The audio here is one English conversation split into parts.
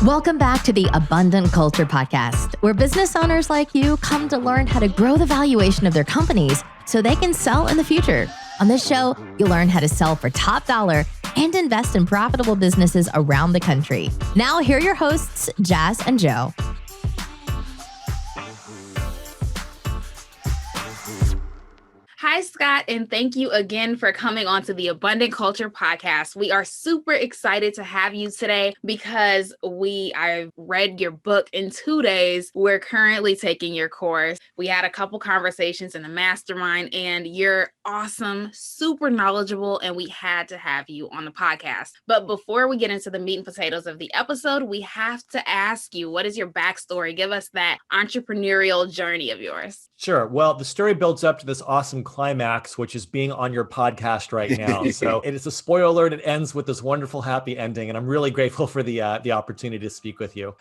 Welcome back to the Abundant Culture Podcast, where business owners like you come to learn how to grow the valuation of their companies so they can sell in the future. On this show, you'll learn how to sell for top dollar and invest in profitable businesses around the country. Now, here are your hosts, Jazz and Joe. Hi, Scott, and thank you again for coming on to the Abundant Culture Podcast. We are super excited to have you today because I read your book in 2 days. We're currently taking your course. We had a couple conversations in the mastermind, and you're awesome, super knowledgeable, and we had to have you on the podcast. But before we get into the meat and potatoes of the episode, we have to ask you, what is your backstory? Give us that entrepreneurial journey of yours. Sure. Well, the story builds up to this awesome climax, which is being on your podcast right now. So it is a spoiler alert. It ends with this wonderful, happy ending. And I'm really grateful for the opportunity to speak with you.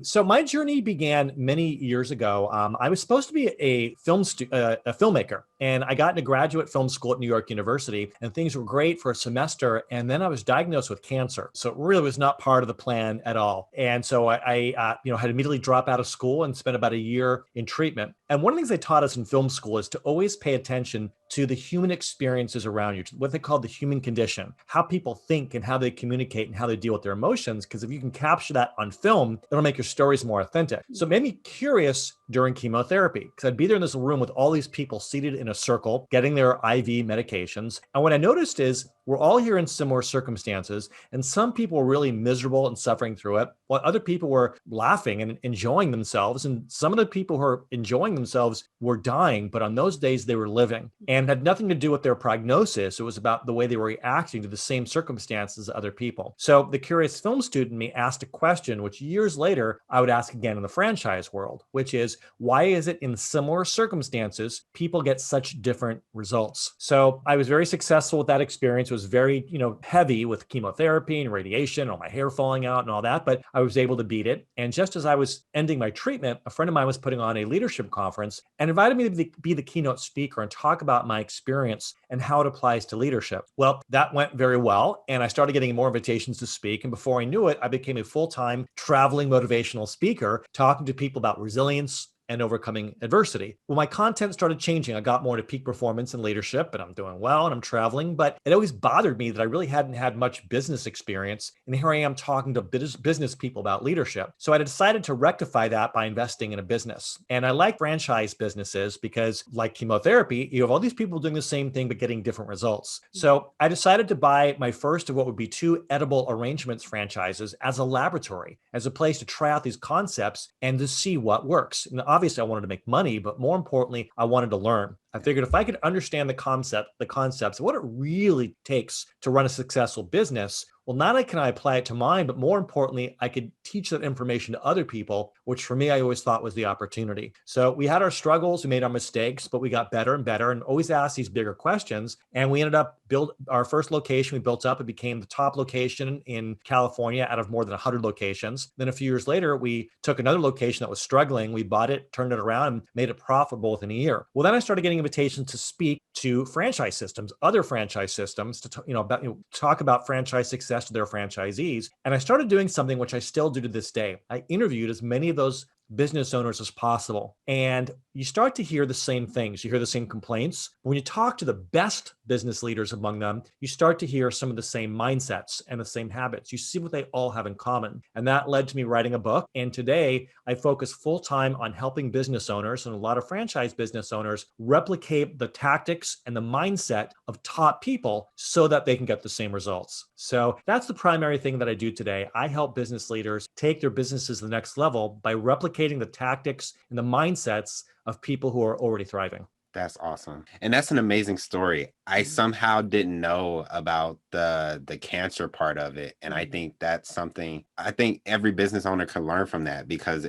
So my journey began many years ago. I was supposed to be a filmmaker, and I got into graduate film school at New York University, and things were great for a semester. And then I was diagnosed with cancer. So it really was not part of the plan at all. And so I had immediately drop out of school and spent about a year in treatment. And one of the things they taught us in film school is to always pay attention to the human experiences around you, what they call the human condition, how people think and how they communicate and how they deal with their emotions. Because if you can capture that on film, it'll make your stories more authentic. So it made me curious during chemotherapy, because I'd be there in this room with all these people seated in a circle, getting their IV medications. And what I noticed is we're all here in similar circumstances, and some people were really miserable and suffering through it, while other people were laughing and enjoying themselves. And some of the people who are enjoying themselves were dying, but on those days they were living, and had nothing to do with their prognosis. It was about the way they were reacting to the same circumstances as other people. So the curious film student in me asked a question, which years later I would ask again in the franchise world, which is, why is it in similar circumstances people get such different results? So I was very successful with that experience. It was very, heavy with chemotherapy and radiation, all my hair falling out and all that, but I was able to beat it. And just as I was ending my treatment, a friend of mine was putting on a leadership conference and invited me to be the keynote speaker and talk about my experience and how it applies to leadership. Well, that went very well. And I started getting more invitations to speak. And before I knew it, I became a full-time traveling motivational speaker, talking to people about resilience and overcoming adversity. Well, my content started changing. I got more into peak performance and leadership, and I'm doing well and I'm traveling, but it always bothered me that I really hadn't had much business experience. And here I am talking to business people about leadership. So I decided to rectify that by investing in a business. And I like franchise businesses because, like chemotherapy, you have all these people doing the same thing, but getting different results. So I decided to buy my first of what would be 2 edible arrangements franchises as a laboratory, as a place to try out these concepts and to see what works. And obviously, I wanted to make money, but more importantly, I wanted to learn. I figured if I could understand the concepts, what it really takes to run a successful business, well, not only can I apply it to mine, but more importantly, I could teach that information to other people, which for me, I always thought was the opportunity. So we had our struggles, we made our mistakes, but we got better and better and always asked these bigger questions. And we ended up our first location we built up. It became the top location in California out of more than 100 locations. Then a few years later, we took another location that was struggling. We bought it, turned it around, and made it profitable within a year. Well, then I started getting invitations to speak to franchise systems, other franchise systems, to talk about franchise success to their franchisees. And I started doing something which I still do to this day. I interviewed as many of those business owners as possible. And you start to hear the same things. You hear the same complaints. When you talk to the best business leaders among them, you start to hear some of the same mindsets and the same habits. You see what they all have in common. And that led to me writing a book. And today I focus full time on helping business owners and a lot of franchise business owners replicate the tactics and the mindset of top people so that they can get the same results. So that's the primary thing that I do today. I help business leaders take their businesses to the next level by replicating the tactics and the mindsets of people who are already thriving. That's awesome. And that's an amazing story. I somehow didn't know about the cancer part of it. And I think that's something I think every business owner can learn from that, because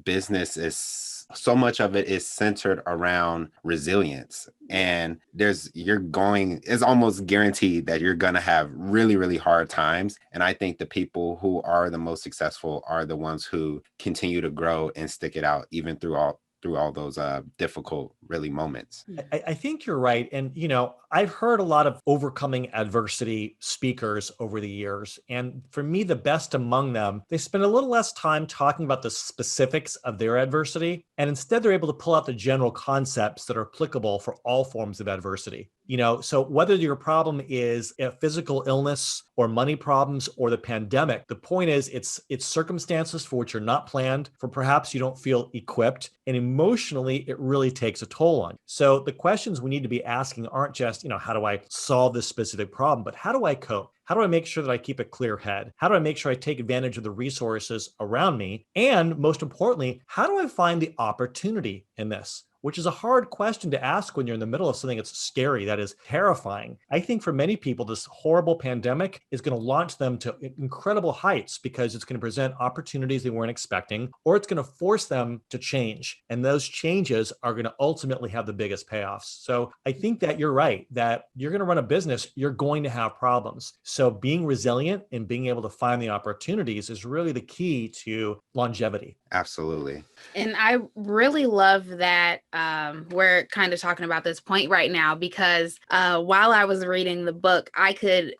business is so much of it is centered around resilience. And it's almost guaranteed that you're going to have really, really hard times. And I think the people who are the most successful are the ones who continue to grow and stick it out even through through all those difficult, really moments. I think you're right. And, I've heard a lot of overcoming adversity speakers over the years. And for me, the best among them, they spend a little less time talking about the specifics of their adversity. And instead, they're able to pull out the general concepts that are applicable for all forms of adversity. So whether your problem is a physical illness or money problems or the pandemic, the point is it's circumstances for which you're not planned, for perhaps you don't feel equipped, and emotionally it really takes a toll on you. So the questions we need to be asking aren't just, how do I solve this specific problem, but how do I cope? How do I make sure that I keep a clear head? How do I make sure I take advantage of the resources around me? And most importantly, how do I find the opportunity in this? Which is a hard question to ask when you're in the middle of something that's scary, that is terrifying. I think for many people, this horrible pandemic is going to launch them to incredible heights because it's going to present opportunities they weren't expecting, or it's going to force them to change. And those changes are going to ultimately have the biggest payoffs. So I think that you're right, that you're going to run a business, you're going to have problems. So being resilient and being able to find the opportunities is really the key to longevity. Absolutely. And I really love that we're kind of talking about this point right now, because while I was reading the book, I could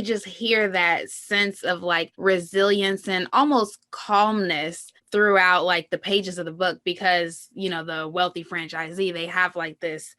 just hear that sense of like resilience and almost calmness throughout like the pages of the book, because the Wealthy Franchisee, they have like this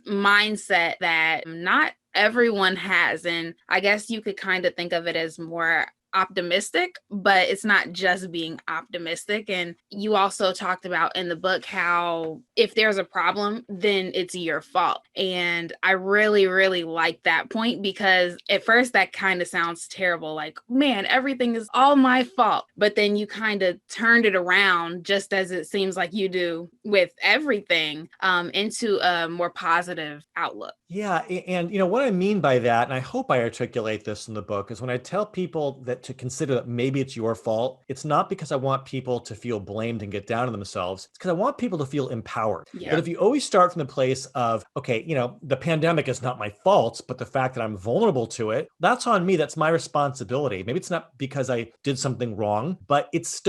mindset that not everyone has. And I guess you could kind of think of it as more optimistic, but it's not just being optimistic. And you also talked about in the book how if there's a problem, then it's your fault. And I really, really like that point, because at first that kind of sounds terrible. Like, man, everything is all my fault. But then you kind of turned it around, just as it seems like you do with everything, into a more positive outlook. Yeah. And what I mean by that, and I hope I articulate this in the book, is when I tell people that to consider that maybe it's your fault, it's not because I want people to feel blamed and get down on themselves. It's because I want people to feel empowered. Yeah. But if you always start from the place of, okay, the pandemic is not my fault, but the fact that I'm vulnerable to it, that's on me. That's my responsibility. Maybe it's not because I did something wrong, but it's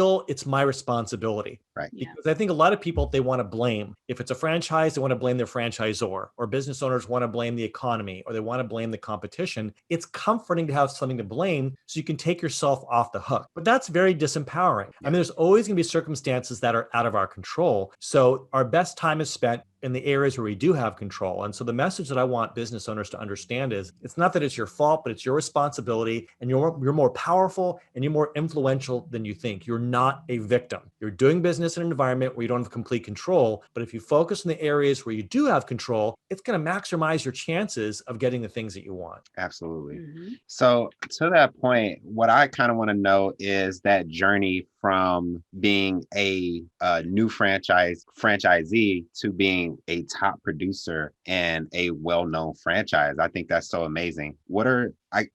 my responsibility. Right. Because I think a lot of people, they want to blame. If it's a franchise, they want to blame their franchisor, or business owners want to blame the economy, or they want to blame the competition. It's comforting to have something to blame so you can take yourself off the hook. But that's very disempowering. I mean, there's always going to be circumstances that are out of our control. So our best time is spent in the areas where we do have control. And so the message that I want business owners to understand is it's not that it's your fault, but it's your responsibility, and you're more powerful and you're more influential than you think. You're not a victim. You're doing business in an environment where you don't have complete control, but if you focus on the areas where you do have control, it's going to maximize your chances of getting the things that you want. Absolutely. Mm-hmm. So to that point, what I kind of want to know is that journey from being a new franchisee to being a top producer and a well-known franchise. I think that's so amazing.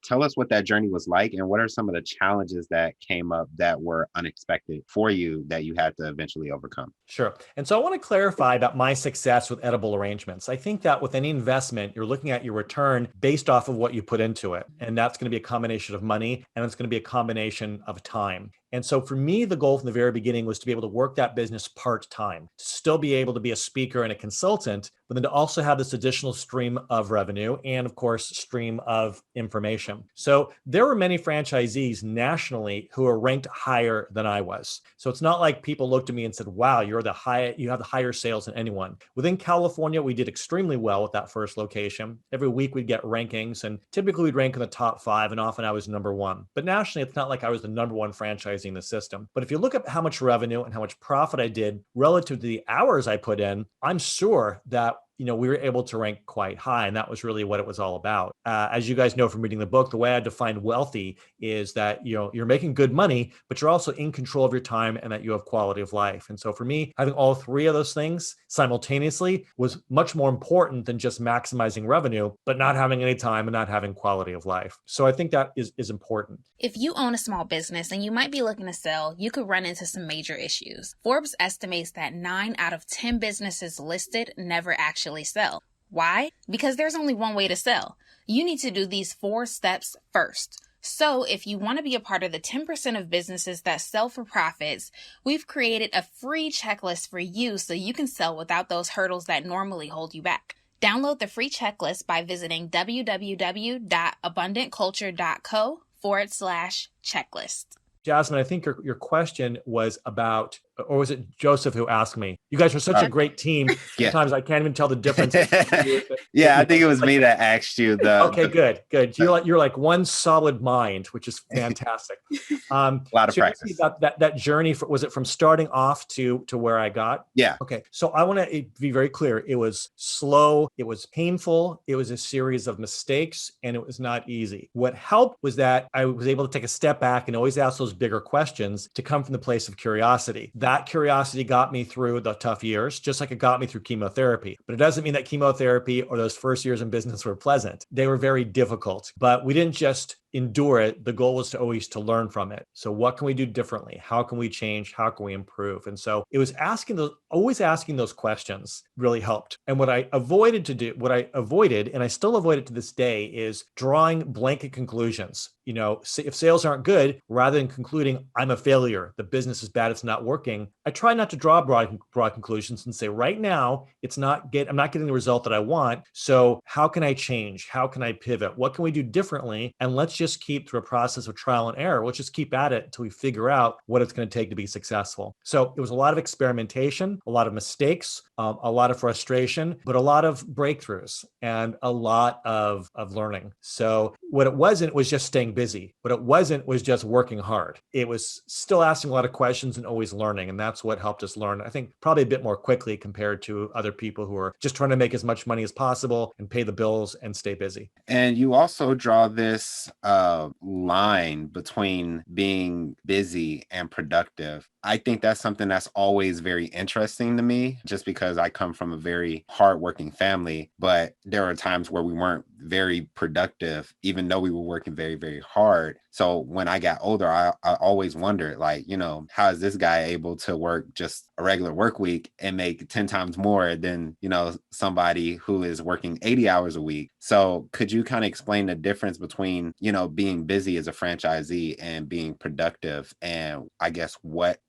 Tell us what that journey was like, and what are some of the challenges that came up that were unexpected for you that you had to eventually overcome? Sure. And so I want to clarify about my success with edible arrangements. I think that with any investment, you're looking at your return based off of what you put into it. And that's going to be a combination of money, and it's going to be a combination of time. And so for me, the goal from the very beginning was to be able to work that business part-time, to still be able to be a speaker and a consultant, but then to also have this additional stream of revenue and, of course, stream of information. So there were many franchisees nationally who are ranked higher than I was. So it's not like people looked at me and said, wow, you have the higher sales than anyone. Within California, we did extremely well with that first location. Every week we'd get rankings, and typically we'd rank in the top 5, and often I was number 1. But nationally, it's not like I was the number 1 franchisee in the system. But if you look at how much revenue and how much profit I did relative to the hours I put in, I'm sure that we were able to rank quite high. And that was really what it was all about. As you guys know from reading the book, the way I define wealthy is that, you're making good money, but you're also in control of your time and that you have quality of life. And so for me, having all 3 of those things simultaneously was much more important than just maximizing revenue, but not having any time and not having quality of life. So I think that is important. If you own a small business and you might be looking to sell, you could run into some major issues. Forbes estimates that 9 out of 10 businesses listed never actually sell. Why? Because there's only one way to sell. You need to do these 4 steps first. So if you want to be a part of the 10% of businesses that sell for profits, we've created a free checklist for you so you can sell without those hurdles that normally hold you back. Download the free checklist by visiting www.abundantculture.co/checklist. Jasmine, I think your question was about, or was it Joseph who asked me? You guys are such a great team. Yeah. Sometimes I can't even tell the difference. Yeah, I think it was me that asked you. Okay, good. You're like one solid mind, which is fantastic. A lot of practice. About that journey, was it from starting off to where I got? Yeah. Okay, so I want to be very clear. It was slow. It was painful. It was a series of mistakes, and it was not easy. What helped was that I was able to take a step back and always ask those bigger questions to come from the place of curiosity. That curiosity got me through the tough years, just like it got me through chemotherapy. But it doesn't mean that chemotherapy or those first years in business were pleasant. They were very difficult, but we didn't just endure it. The goal was always to learn from it. So what can we do differently? How can we change? How can we improve? And so it was always asking those questions really helped. And what I avoided, and I still avoid it to this day, is drawing blanket conclusions. If sales aren't good, rather than concluding I'm a failure, the business is bad, it's not working, I try not to draw broad conclusions and say, right now, I'm not getting the result that I want. So how can I change? How can I pivot? What can we do differently? And let's just keep through a process of trial and error. Let's just keep at it until we figure out what it's going to take to be successful. So it was a lot of experimentation, a lot of mistakes, a lot of frustration, but a lot of breakthroughs and a lot of learning. So what it wasn't was just staying busy. What it wasn't was just working hard. It was still asking a lot of questions and always learning. And that's what helped us learn, I think, probably a bit more quickly compared to other people who are just trying to make as much money as possible and pay the bills and stay busy. And you also draw this line between being busy and productive. I think that's something that's always very interesting to me, just because I come from a very hardworking family, but there are times where we weren't very productive, even though we were working very, very hard. So when I got older, I always wondered, how is this guy able to work just a regular work week and make 10 times more than, somebody who is working 80 hours a week? So could you kind of explain the difference between, being busy as a franchisee and being productive? And I guess what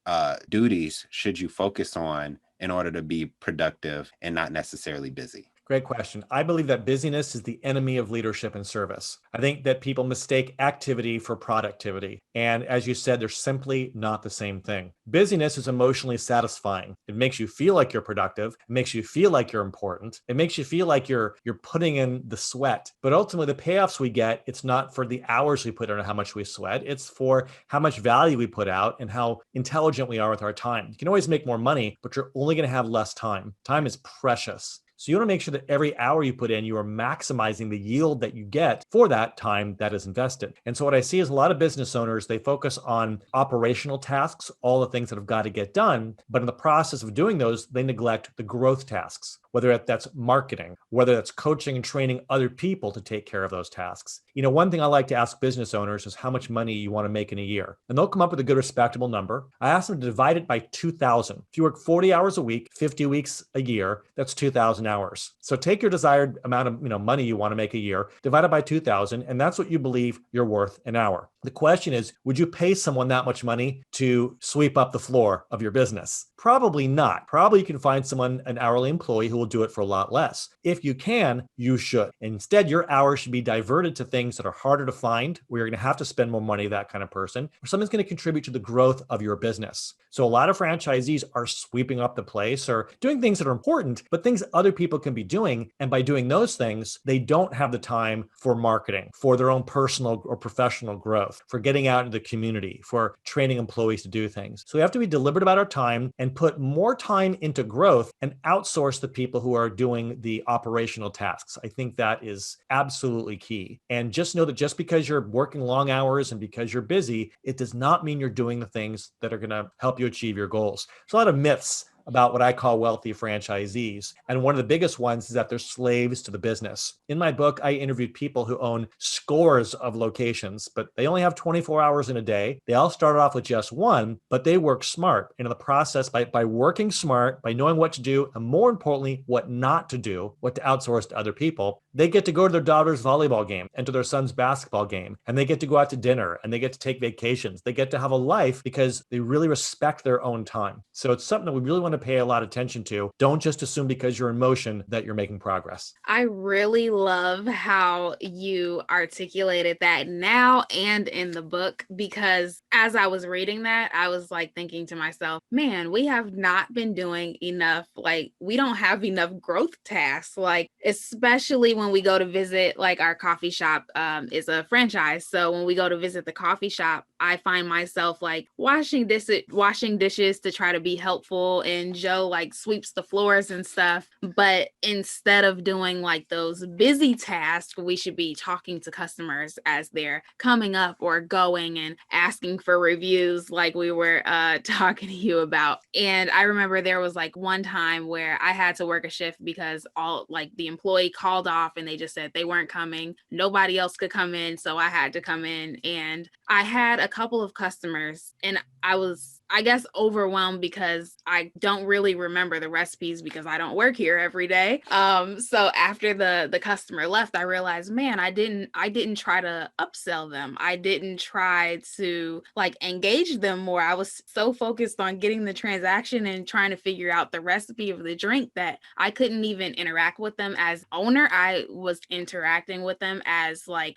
duties should you focus on in order to be productive and not necessarily busy? Great question. I believe that busyness is the enemy of leadership and service. I think that people mistake activity for productivity. And as you said, they're simply not the same thing. Busyness is emotionally satisfying. It makes you feel like you're productive. It makes you feel like you're important. It makes you feel like you're putting in the sweat. But ultimately, the payoffs we get, it's not for the hours we put in or how much we sweat. It's for how much value we put out and how intelligent we are with our time. You can always make more money, but you're only going to have less time. Time is precious. So you want to make sure that every hour you put in, you are maximizing the yield that you get for that time that is invested. And so what I see is a lot of business owners, they focus on operational tasks, all the things that have got to get done. But in the process of doing those, they neglect the growth tasks, whether that's marketing, whether that's coaching and training other people to take care of those tasks. One thing I like to ask business owners is how much money you want to make in a year. And they'll come up with a good, respectable number. I ask them to divide it by 2,000. If you work 40 hours a week, 50 weeks a year, that's 2,000 hours. So take your desired amount of money you want to make a year, divide it by 2,000, and that's what you believe you're worth an hour. The question is, would you pay someone that much money to sweep up the floor of your business? Probably not. Probably you can find someone, an hourly employee, who will do it for a lot less. If you can, you should. Instead, your hours should be diverted to things that are harder to find, where you're going to have to spend more money, that kind of person, or something's going to contribute to the growth of your business. So a lot of franchisees are sweeping up the place or doing things that are important, but things other people can be doing. And by doing those things, they don't have the time for marketing, for their own personal or professional growth, for getting out into the community, for training employees to do things. So we have to be deliberate about our time and put more time into growth and outsource the people who are doing the operational tasks. I think that is absolutely key. And just know that just because you're working long hours and because you're busy, it does not mean you're doing the things that are going to help you achieve your goals. There's a lot of myths about what I call wealthy franchisees. And one of the biggest ones is that they're slaves to the business. In my book, I interviewed people who own scores of locations, but they only have 24 hours in a day. They all started off with just one, but they work smart. And in the process, by working smart, by knowing what to do, and more importantly, what not to do, what to outsource to other people, they get to go to their daughter's volleyball game and to their son's basketball game, and they get to go out to dinner, and they get to take vacations. They get to have a life because they really respect their own time. So it's something that we really want to pay a lot of attention to. Don't just assume because you're in motion that you're making progress. I really love how you articulated that now and in the book, because as I was reading that, I was like thinking to myself, man, we have not been doing enough. Like, we don't have enough growth tasks, like, especially when we go to visit, like, our coffee shop is a franchise. So when we go to visit the coffee shop, I find myself like washing dishes to try to be helpful, and Joe like sweeps the floors and stuff. But instead of doing like those busy tasks, we should be talking to customers as they're coming up or going and asking for reviews like we were talking to you about. And I remember there was like one time where I had to work a shift because all like the employee called off and they just said they weren't coming. Nobody else could come in, so I had to come in, and I had a couple of customers, and I was, I guess, overwhelmed because I don't really remember the recipes because I don't work here every day. So after the customer left, I realized, man, I didn't try to upsell them. I didn't try to like engage them more. I was so focused on getting the transaction and trying to figure out the recipe of the drink that I couldn't even interact with them as owner. I was interacting with them as like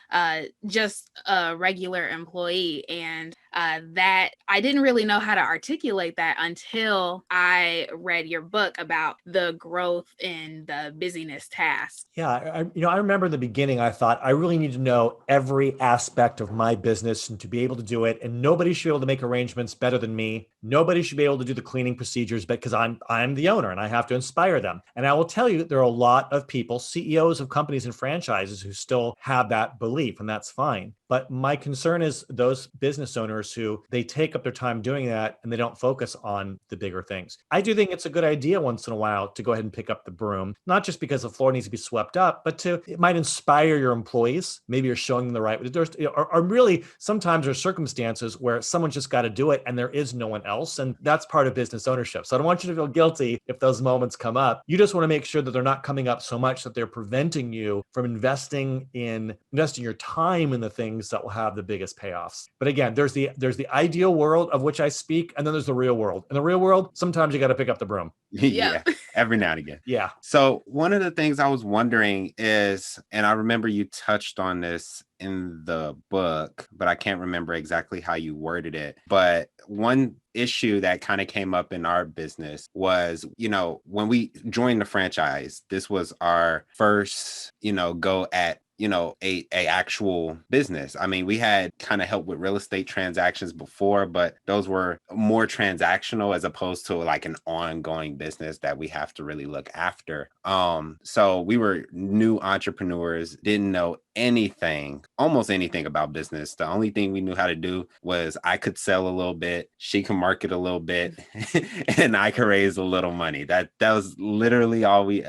just a regular employee, and that I didn't really know how to articulate that until I read your book about the growth in the busyness task. Yeah, I remember in the beginning, I thought I really need to know every aspect of my business and to be able to do it. And nobody should be able to make arrangements better than me. Nobody should be able to do the cleaning procedures because I'm the owner and I have to inspire them. And I will tell you, there are a lot of people, CEOs of companies and franchises, who still have that belief, and that's fine. But my concern is those business owners who they take up their time doing that and they don't focus on the bigger things. I do think it's a good idea once in a while to go ahead and pick up the broom, not just because the floor needs to be swept up, but it might inspire your employees. Maybe you're showing them the right way. Or really, sometimes there's circumstances where someone's just got to do it and there is no one else. And that's part of business ownership. So I don't want you to feel guilty if those moments come up. You just want to make sure that they're not coming up so much that they're preventing you from investing your time in the things that will have the biggest payoffs. But again, there's the ideal world of which I speak, and then there's the real world. In the real world, sometimes you got to pick up the broom. Yeah, every now and again. Yeah. So one of the things I was wondering is, and I remember you touched on this in the book, but I can't remember exactly how you worded it. But one issue that kind of came up in our business was, when we joined the franchise, this was our first, go at a actual business. I mean, we had kind of helped with real estate transactions before, but those were more transactional as opposed to like an ongoing business that we have to really look after. So we were new entrepreneurs, didn't know almost anything about business. The only thing we knew how to do was I could sell a little bit, she could market a little bit, and I could raise a little money. That was literally all we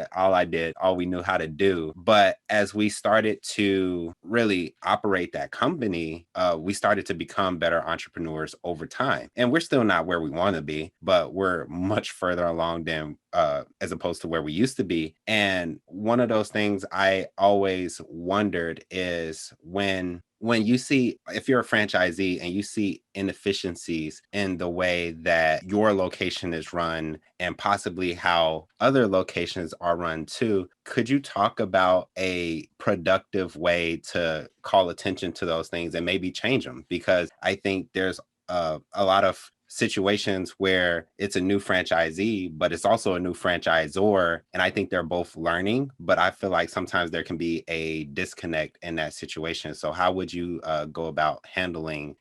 knew how to do. But as we started to really operate that company, we started to become better entrepreneurs over time. And we're still not where we want to be, but we're much further along than as opposed to where we used to be. And one of those things I always wondered is when you see, if you're a franchisee and you see inefficiencies in the way that your location is run and possibly how other locations are run too, could you talk about a productive way to call attention to those things and maybe change them? Because I think there's a lot of situations where it's a new franchisee, but it's also a new franchisor. And I think they're both learning, but I feel like sometimes there can be a disconnect in that situation. So how would you go about handling,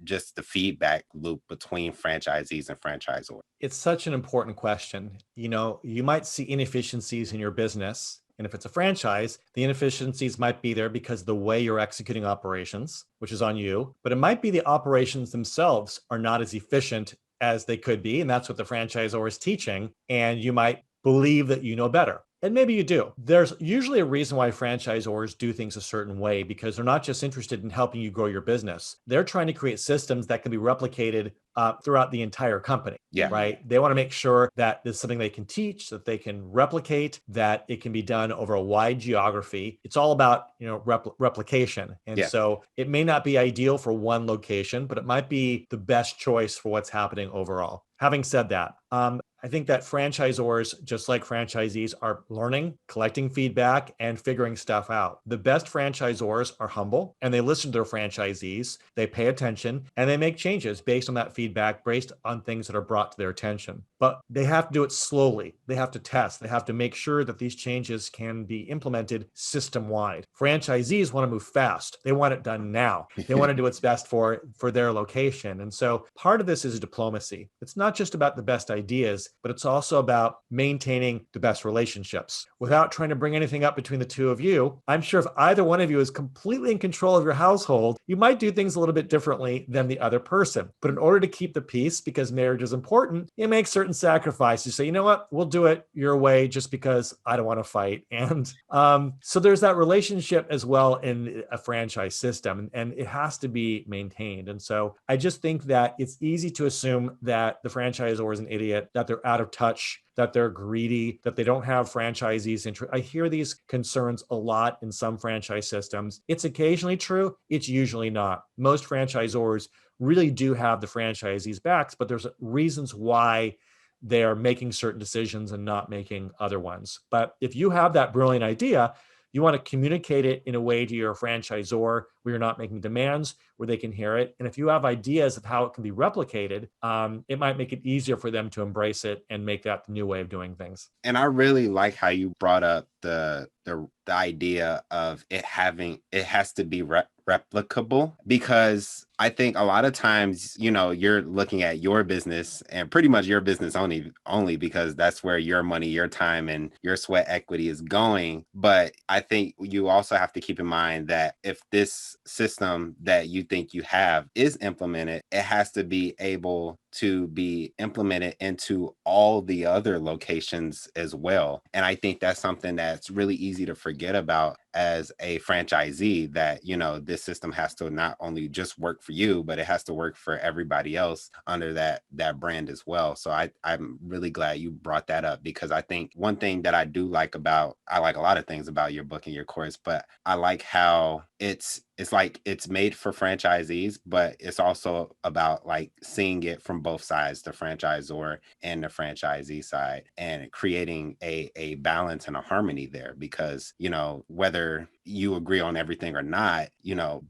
just the feedback loop between franchisees and franchisors? It's such an important question. You might see inefficiencies in your business. And if it's a franchise, the inefficiencies might be there because of the way you're executing operations, which is on you, but it might be the operations themselves are not as efficient as they could be. And that's what the franchisor is teaching. And you might believe that you know better. And maybe you do. There's usually a reason why franchisors do things a certain way, because they're not just interested in helping you grow your business. They're trying to create systems that can be replicated throughout the entire company. Yeah. Right. They want to make sure that there's something they can teach, that they can replicate, that it can be done over a wide geography. It's all about, replication. And so it may not be ideal for one location, but it might be the best choice for what's happening overall. Having said that, I think that franchisors, just like franchisees, are learning, collecting feedback, and figuring stuff out. The best franchisors are humble and they listen to their franchisees, they pay attention, and they make changes based on that feedback, based on things that are brought to their attention. But they have to do it slowly. They have to test. They have to make sure that these changes can be implemented system-wide. Franchisees want to move fast. They want it done now. They want to do what's best for their location. And so part of this is diplomacy. It's not just about the best ideas, but it's also about maintaining the best relationships. Without trying to bring anything up between the two of you, I'm sure if either one of you is completely in control of your household, you might do things a little bit differently than the other person. But in order to keep the peace, because marriage is important, you make certain sacrifices. You say, you know what, we'll do it your way just because I don't want to fight. And so there's that relationship as well in a franchise system, and it has to be maintained. And so I just think that it's easy to assume that the franchisor is an idiot, that they're out of touch, that they're greedy, that they don't have franchisees interest. I hear these concerns a lot in some franchise systems. It's occasionally true. It's usually not. Most franchisors really do have the franchisees' backs, but there's reasons why they're making certain decisions and not making other ones. But if you have that brilliant idea, you want to communicate it in a way to your franchisor where you're not making demands, where they can hear it. And if you have ideas of how it can be replicated, it might make it easier for them to embrace it and make that the new way of doing things. And I really like how you brought up the idea of it has to be replicable, because I think a lot of times, you're looking at your business and pretty much your business only because that's where your money, your time, and your sweat equity is going. But I think you also have to keep in mind that if this system that you think you have is implemented, it has to be able to be implemented into all the other locations as well. And I think that's something that's really easy to forget about as a franchisee, that, this system has to not only just work for you, but it has to work for everybody else under that brand as well. So I'm really glad you brought that up, because I think one thing that I like a lot of things about your book and your course, but I like how it's like it's made for franchisees, but it's also about like seeing it from both sides, the franchisor and the franchisee side, and creating a balance and a harmony there. Because, whether you agree on everything or not,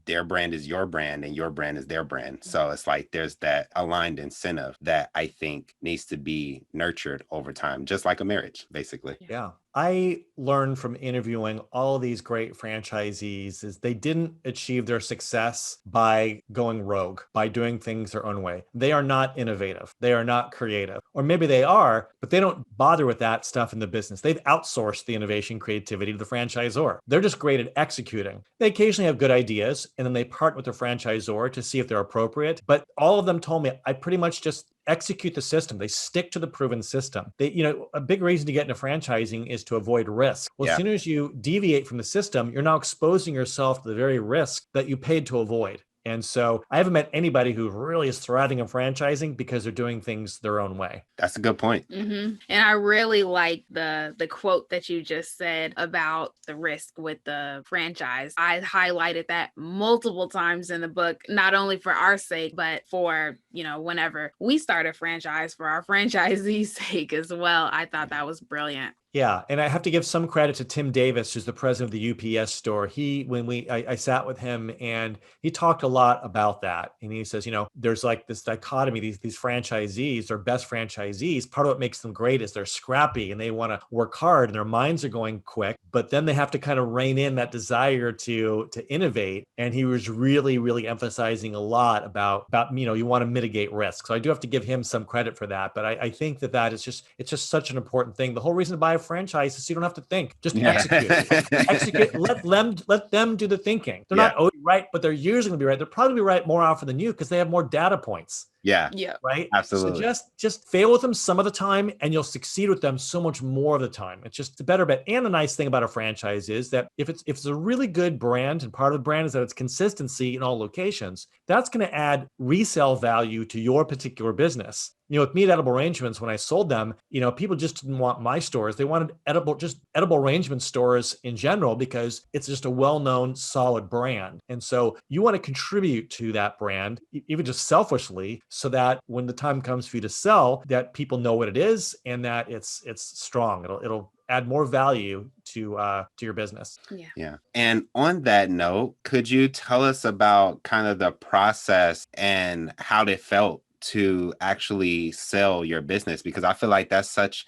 their brand is your brand and your brand is their brand. So it's like there's that aligned incentive that I think needs to be nurtured over time, just like a marriage, basically. Yeah. I learned from interviewing all of these great franchisees is they didn't achieve their success by going rogue, by doing things their own way. They are not innovative. They are not creative. Or maybe they are, but they don't bother with that stuff in the business. They've outsourced the innovation creativity to the franchisor. They're just great at executing. They occasionally have good ideas, and then they partner with the franchisor to see if they're appropriate. But all of them told me, I pretty much just execute the system. They stick to the proven system. A big reason to get into franchising is to avoid risk. Well, as soon as you deviate from the system, you're now exposing yourself to the very risk that you paid to avoid. And so I haven't met anybody who really is thriving in franchising because they're doing things their own way. That's a good point. Mm-hmm. And I really like the quote that you just said about the risk with the franchise. I highlighted that multiple times in the book, not only for our sake, but for, whenever we start a franchise, for our franchisees' sake as well. I thought that was brilliant. Yeah. And I have to give some credit to Tim Davis, who's the president of the UPS store. I sat with him and he talked a lot about that. And he says, there's like this dichotomy, these franchisees are best franchisees. Part of what makes them great is they're scrappy and they want to work hard and their minds are going quick, but then they have to kind of rein in that desire to innovate. And he was really, really emphasizing a lot about, you want to mitigate risk. So I do have to give him some credit for that. But I think that it's just such an important thing. The whole reason to buy a franchise is so you don't have to think, just execute. Let them do the thinking. They're not right, but they're usually going to be right. They're probably going to be right more often than you because they have more data points. Yeah. Yeah. Right. Absolutely. So just fail with them some of the time and you'll succeed with them so much more of the time. It's just a better bet. And the nice thing about a franchise is that if it's a really good brand, and part of the brand is that it's consistency in all locations, that's going to add resale value to your particular business. With Meat Edible Arrangements, when I sold them, people just didn't want my stores. They wanted edible arrangement stores in general because it's just a well-known, solid brand. And so you want to contribute to that brand, even just selfishly, so that when the time comes for you to sell, that people know what it is and that it's strong. It'll add more value to your business. Yeah. And on that note, could you tell us about kind of the process and how it felt to actually sell your business? Because I feel like that's such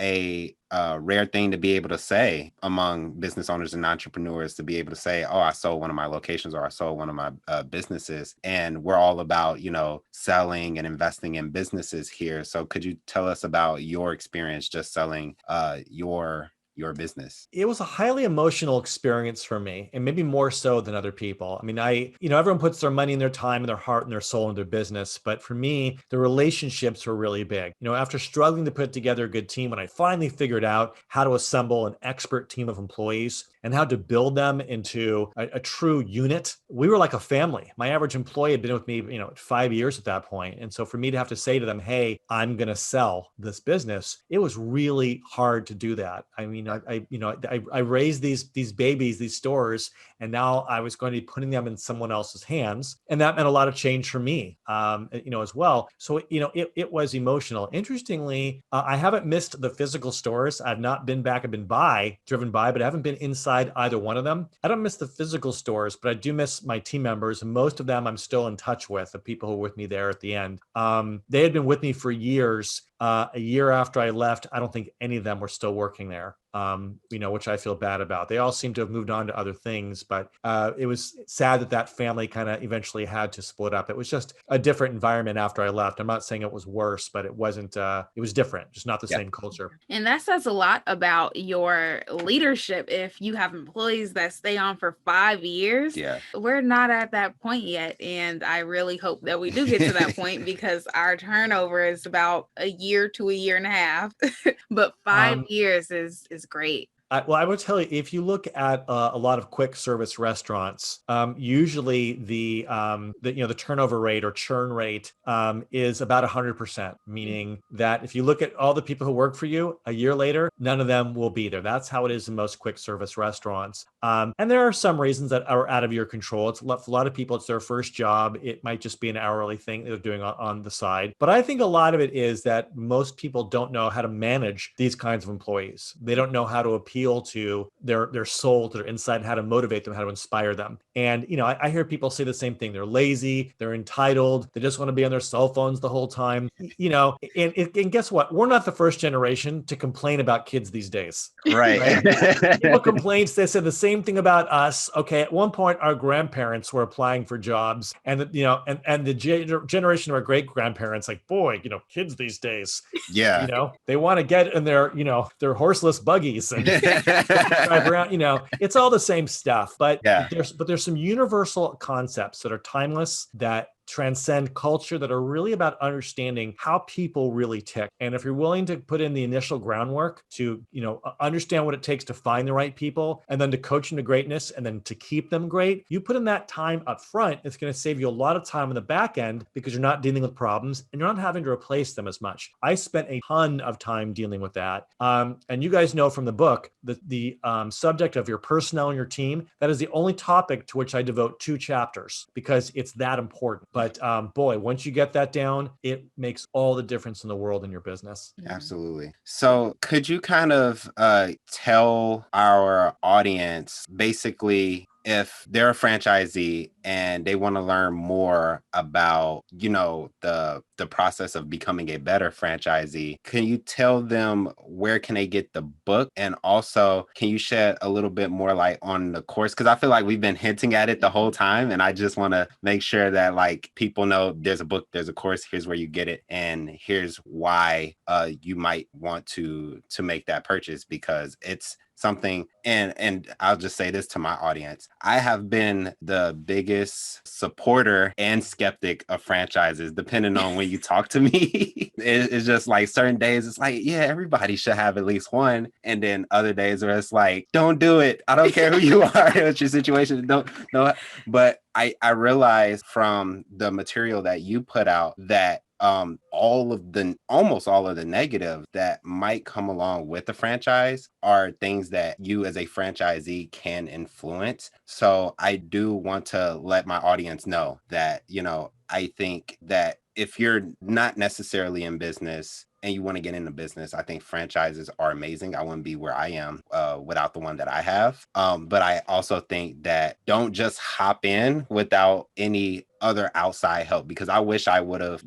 a rare thing to be able to say among business owners and entrepreneurs, to be able to say, oh, I sold one of my locations or I sold one of my businesses. And we're all about, selling and investing in businesses here. So could you tell us about your experience just selling your business? It was a highly emotional experience for me, and maybe more so than other people. I mean, everyone puts their money and their time and their heart and their soul in their business. But for me, the relationships were really big. After struggling to put together a good team, when I finally figured out how to assemble an expert team of employees and how to build them into a true unit, we were like a family. My average employee had been with me, 5 years at that point. And so for me to have to say to them, hey, I'm going to sell this business, it was really hard to do that. I mean, I raised these babies, these stores, and now I was going to be putting them in someone else's hands. And that meant a lot of change for me, as well. So, it was emotional. Interestingly, I haven't missed the physical stores. I've not been back. I've been driven by, but I haven't been inside either one of them. I don't miss the physical stores, but I do miss my team members. And most of them I'm still in touch with, the people who were with me there at the end. They had been with me for years. A year after I left, I don't think any of them were still working there, which I feel bad about. They all seem to have moved on to other things, but it was sad that family kind of eventually had to split up. It was just a different environment after I left. I'm not saying it was worse, but it wasn't, it was different, just not the same culture. And that says a lot about your leadership. If you have employees that stay on for 5 years, we're not at that point yet. And I really hope that we do get to that point because our turnover is about a year to a year and a half, but 5 years is great. Well, I would tell you, if you look at a lot of quick service restaurants, usually the turnover rate or churn rate is about 100%, meaning that if you look at all the people who work for you a year later, none of them will be there. That's how it is in most quick service restaurants. And there are some reasons that are out of your control. For a lot of people, it's their first job. It might just be an hourly thing they're doing on the side. But I think a lot of it is that most people don't know how to manage these kinds of employees. They don't know how to appeal to their soul, to their inside, and how to motivate them, how to inspire them. And, I hear people say the same thing. They're lazy, they're entitled, they just want to be on their cell phones the whole time, and guess what? We're not the first generation to complain about kids these days. Right? People complain, they said the same thing about us. Okay. At one point, our grandparents were applying for jobs and the generation of our great grandparents, like, boy, kids these days, they want to get in their horseless buggies and drive around, it's all the same stuff, but there's some universal concepts that are timeless, that transcend culture, that are really about understanding how people really tick. And if you're willing to put in the initial groundwork to, understand what it takes to find the right people and then to coach them to greatness and then to keep them great, you put in that time up front, it's going to save you a lot of time on the back end because you're not dealing with problems and you're not having to replace them as much. I spent a ton of time dealing with that. And you guys know from the book, the subject of your personnel and your team, that is the only topic to which I devote 2 chapters because it's that important. But boy, once you get that down, it makes all the difference in the world in your business. Absolutely. So could you kind of tell our audience basically, if they're a franchisee and they want to learn more about, the process of becoming a better franchisee, can you tell them where can they get the book? And also, can you shed a little bit more light on the course? Because I feel like we've been hinting at it the whole time. And I just want to make sure that people know there's a book, there's a course, here's where you get it. And here's why you might want to make that purchase, because it's something, and I'll just say this to my audience. I have been the biggest supporter and skeptic of franchises, depending on when you talk to me. It's just like certain days, it's like, yeah, everybody should have at least one. And then other days where it's like, don't do it. I don't care who you are. What's your situation? Don't. But I realized from the material that you put out that almost all of the negative that might come along with the franchise are things that you as a franchisee can influence. So I do want to let my audience know that, I think that if you're not necessarily in business and you want to get into business, I think franchises are amazing. I wouldn't be where I am without the one that I have. But I also think that don't just hop in without any other outside help, because I wish I would have,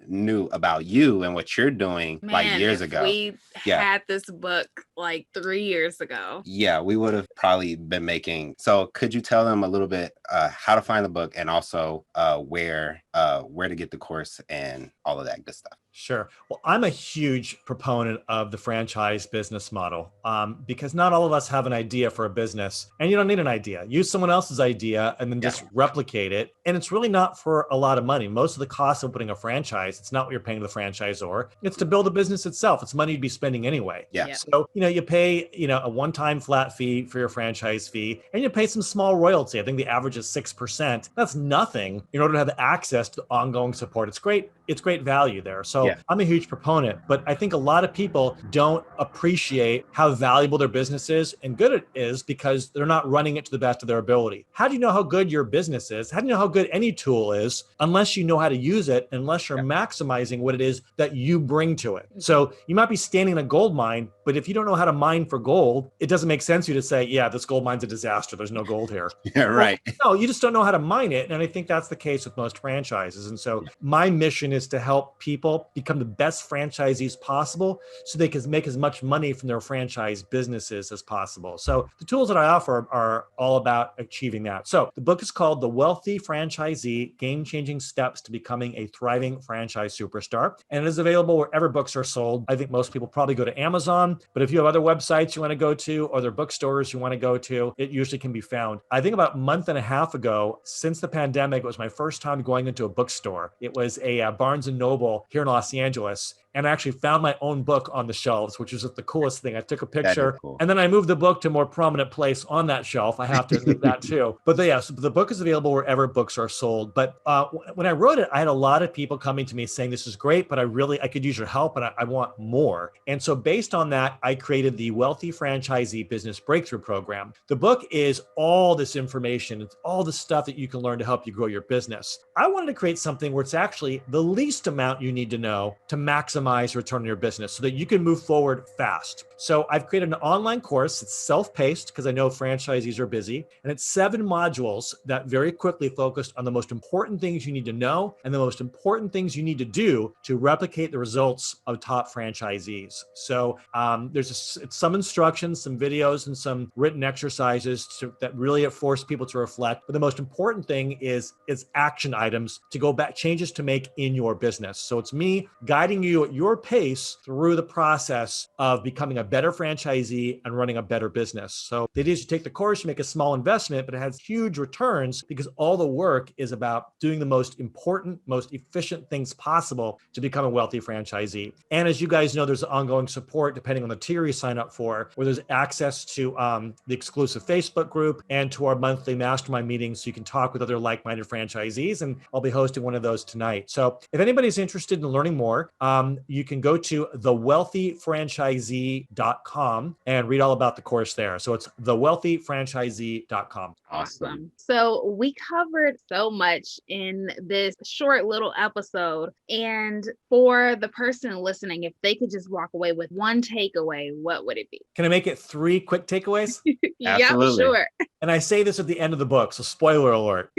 knew about you and what you're doing like years ago. We had this book like 3 years ago. Yeah, we would have probably been making. So could you tell them a little bit how to find the book and also where to get the course and all of that good stuff? Sure. Well, I'm a huge proponent of the franchise business model because not all of us have an idea for a business, and you don't need an idea. Use someone else's idea and then just replicate it. And it's really not for a lot of money. Most of the cost of opening a franchise, it's not what you're paying the franchisor. It's to build a business itself. It's money you'd be spending anyway. Yeah. So, you pay, a one-time flat fee for your franchise fee, and you pay some small royalty. I think the average is 6%. That's nothing in order to have access to ongoing support. It's great. It's great value there. So I'm a huge proponent, but I think a lot of people don't appreciate how valuable their business is and good it is because they're not running it to the best of their ability. How do you know how good your business is? How do you know how good any tool is unless you know how to use it, unless you're maximizing what it is that you bring to it? So you might be standing in a gold mine, but if you don't know how to mine for gold, it doesn't make sense for you to say, yeah, this gold mine's a disaster. There's no gold here. Yeah, right. Well, no, you just don't know how to mine it. And I think that's the case with most franchises. And so my mission is to help people become the best franchisees possible so they can make as much money from their franchise businesses as possible. So the tools that I offer are all about achieving that. So the book is called The Wealthy Franchisee, Game-Changing Steps to Becoming a Thriving Franchise Superstar. And it is available wherever books are sold. I think most people probably go to Amazon, but if you have other websites you want to go to or other bookstores you want to go to, it usually can be found. I think about a month and a half ago, since the pandemic, it was my first time going into a bookstore. It was a Barnes & Noble here in Los Angeles. And I actually found my own book on the shelves, which was the coolest thing. I took a picture and then I moved the book to a more prominent place on that shelf. I have to admit that too. But so the book is available wherever books are sold. But when I wrote it, I had a lot of people coming to me saying, this is great, but I could use your help and I want more. And so based on that, I created the Wealthy Franchisee Business Breakthrough Program. The book is all this information. It's all the stuff that you can learn to help you grow your business. I wanted to create something where it's actually the least amount you need to know to maximize return on your business so that you can move forward fast. So I've created an online course. It's self-paced because I know franchisees are busy. And it's 7 modules that very quickly focused on the most important things you need to know and the most important things you need to do to replicate the results of top franchisees. So there's some instructions, some videos, and some written exercises that really force people to reflect. But the most important thing is action items to go back, changes to make in your business. So it's me guiding you at your pace through the process of becoming a better franchisee and running a better business. So the idea is you take the course, you make a small investment, but it has huge returns because all the work is about doing the most important, most efficient things possible to become a wealthy franchisee. And as you guys know, there's ongoing support depending on the tier you sign up for, where there's access to the exclusive Facebook group and to our monthly mastermind meetings so you can talk with other like-minded franchisees. And I'll be hosting one of those tonight. So if anybody's interested in learning more, you can go to thewealthyfranchisee.com and read all about the course there. So it's thewealthyfranchisee.com. Awesome. So we covered so much in this short little episode. And for the person listening, if they could just walk away with one takeaway, what would it be? Can I make it 3 quick takeaways? Yeah, sure. And I say this at the end of the book, so spoiler alert.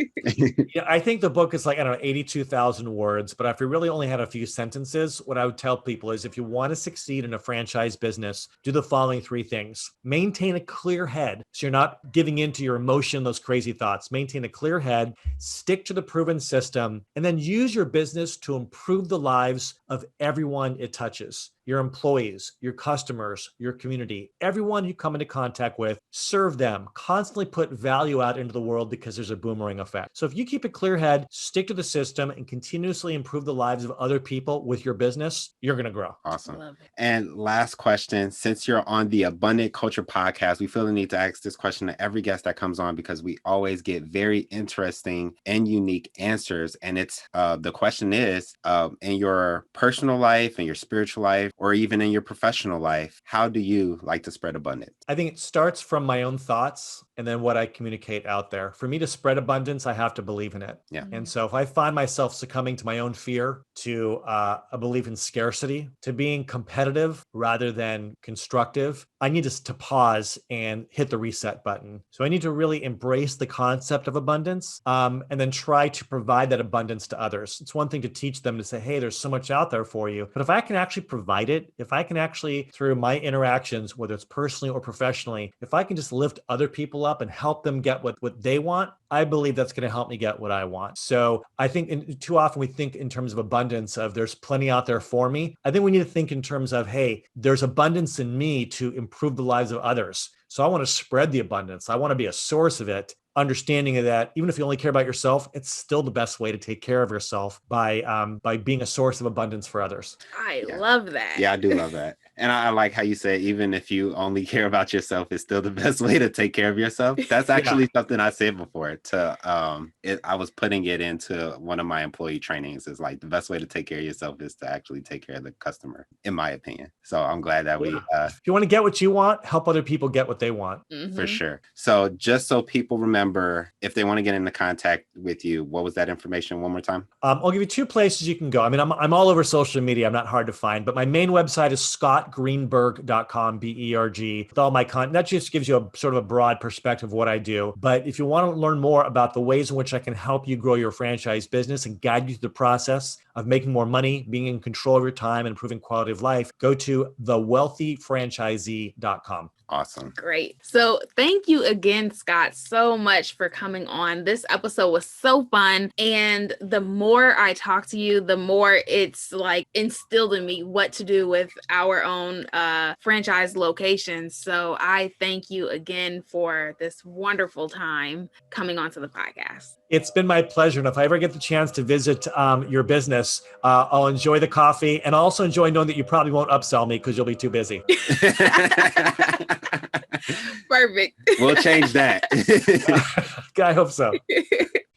I think the book is 82,000 words, but if we really only had a few sentences, what I would tell people is if you want to succeed in a franchise business, do the following 3 things. Maintain a clear head so you're not giving in to your emotion, those crazy thoughts. Maintain a clear head, stick to the proven system, and then use your business to improve the lives of everyone it touches. your employees, your customers, your community, everyone you come into contact with, serve them, constantly put value out into the world because there's a boomerang effect. So if you keep a clear head, stick to the system, and continuously improve the lives of other people with your business, you're going to grow. Awesome. And last question, since you're on the Abundant Culture podcast, we feel the need to ask this question to every guest that comes on because we always get very interesting and unique answers. And it's the question is, in your personal life, in your spiritual life, or even in your professional life, how do you like to spread abundance? I think it starts from my own thoughts and then what I communicate out there. For me to spread abundance, I have to believe in it. Yeah. And so if I find myself succumbing to my own fear, to a belief in scarcity, to being competitive rather than constructive, I need to pause and hit the reset button. So I need to really embrace the concept of abundance and then try to provide that abundance to others. It's one thing to teach them to say, hey, there's so much out there for you. But if I can actually provide it, if I can actually, through my interactions, whether it's personally or professionally, if I can just lift other people up and help them get what they want, I believe that's going to help me get what I want. So I think too often we think in terms of abundance of there's plenty out there for me. I think we need to think in terms of, hey, there's abundance in me to improve the lives of others. So I want to spread the abundance. I want to be a source of it. Understanding that even if you only care about yourself, it's still the best way to take care of yourself by being a source of abundance for others. I love that. Yeah, I do love that. And I like how you say, even if you only care about yourself, it's still the best way to take care of yourself. That's actually something I said before. I was putting it into one of my employee trainings. Is like the best way to take care of yourself is to actually take care of the customer, in my opinion. So I'm glad that we. If you want to get what you want, help other people get what they want. For sure. So just so people remember, if they want to get into contact with you, what was that information one more time? I'll give you two places you can go. I mean, I'm all over social media. I'm not hard to find, but my main website is scottgreenberg.com, B-E-R-G. With all my content, that just gives you a sort of a broad perspective of what I do. But if you want to learn more about the ways in which I can help you grow your franchise business and guide you through the process of making more money, being in control of your time, and improving quality of life, go to thewealthyfranchisee.com. Awesome. Great. So thank you again, Scott, so much for coming on. This episode was so fun. And the more I talk to you, the more it's like instilled in me what to do with our own franchise locations. So I thank you again for this wonderful time coming onto the podcast. It's been my pleasure. And if I ever get the chance to visit your business, I'll enjoy the coffee and I'll also enjoy knowing that you probably won't upsell me because you'll be too busy. Perfect. We'll change that. I hope so.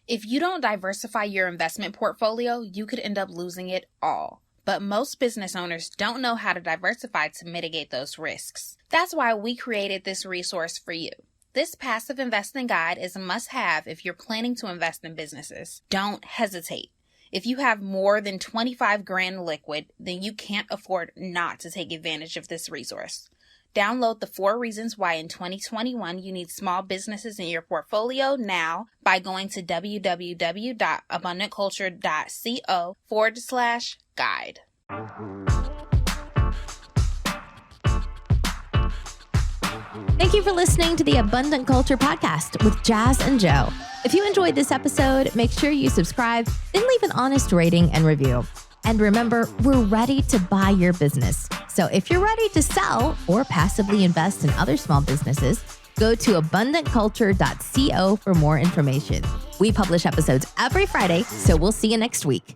If you don't diversify your investment portfolio, you could end up losing it all. But most business owners don't know how to diversify to mitigate those risks. That's why we created this resource for you. This passive investing guide is a must-have if you're planning to invest in businesses. Don't hesitate. If you have more than 25 grand liquid, then you can't afford not to take advantage of this resource. Download the 4 reasons why in 2021 you need small businesses in your portfolio now by going to www.abundantculture.co/guide. Thank you for listening to the Abundant Culture Podcast with Jazz and Joe. If you enjoyed this episode, make sure you subscribe, then leave an honest rating and review. And remember, we're ready to buy your business. So if you're ready to sell or passively invest in other small businesses, go to abundantculture.co for more information. We publish episodes every Friday, so we'll see you next week.